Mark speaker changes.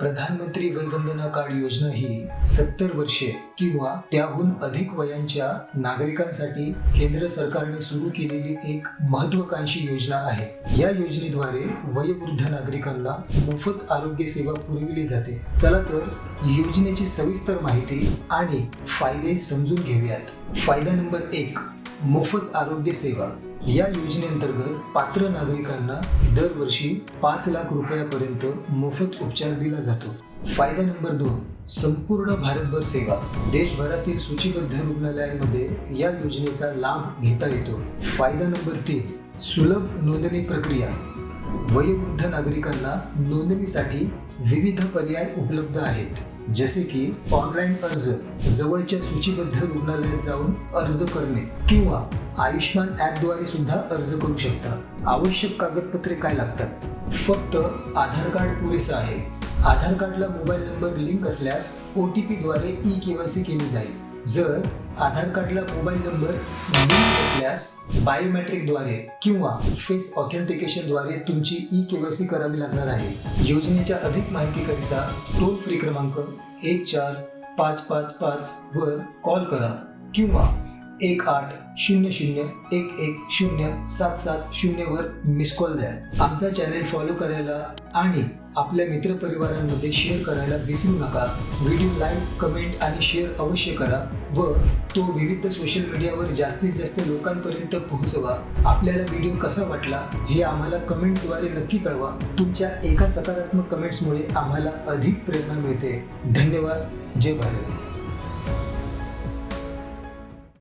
Speaker 1: प्रधानमंत्री वय वंदना कार्ड योजना ही 70 वर्षे किंवा त्याहून अधिक वयांच्या नागरिकांसाठी केंद्र सरकारने सुरू केलेली एक महत्त्वाकांक्षी योजना आहे। या योजनेद्वारे वयोवृद्ध नागरिकांना मोफत आरोग्य सेवा पुरविली जाते। चला तर योजनेची सविस्तर माहिती आणि फायदे समजून घेऊयात। फायदा नंबर 1, मोफत आरोग्य सेवा। या योजनेअंतर्गत पात्र नागरिकांना दरवर्षी 5 लाख रुपयापर्यंत मोफत उपचार दिला जातो। फायदा नंबर 2, संपूर्ण भारतभर सेवा। देशभरातील सूचीबद्ध रुग्णालयांमध्ये या योजनेचा लाभ घेता येतो। फायदा नंबर 3, सुलभ नोंदणी प्रक्रिया। वयोवृद्ध नागरिकांना नोंदणीसाठी विविध पर्याय उपलब्ध आहेत, जसे की ऑनलाईन अर्ज, जवळच्या सूचीबद्ध रुग्णालयात जाऊन अर्ज करणे किंवा आयुष्मान ॲपद्वारे सुद्धा अर्ज करू शकता। आवश्यक कागदपत्रे काय लागतात? फक्त आधार कार्ड पुरेसं आहे। आधार कार्डला मोबाईल नंबर लिंक असल्यास OTP द्वारे e-KYC केली जाईल। जर आधार कार्डला मोबाईल नंबर लिंक असल्यास बायोमेट्रिकद्वारे किंवा फेस ऑथेंटिकेशनद्वारे तुमची e-KYC करावी लागणार आहे। योजनेच्या अधिक माहितीकरिता टोल फ्री क्रमांक 14555 वर कॉल करा किंवा 1800110770 वर मिस कॉल द्या। आमचा चॅनल फॉलो करायला आणि आपल्या मित्रपरिवारांमध्ये शेअर करायला विसरू नका। व्हिडिओ लाईक, कमेंट आणि शेअर अवश्य करा व तो विविध सोशल मीडियावर जास्तीत जास्त लोकांपर्यंत पोहोचवा। आपल्याला व्हिडिओ कसा वाटला हे आम्हाला कमेंट्सद्वारे नक्की कळवा। तुमच्या एका सकारात्मक कमेंट्समुळे आम्हाला अधिक प्रेरणा मिळते। धन्यवाद। जय भारत।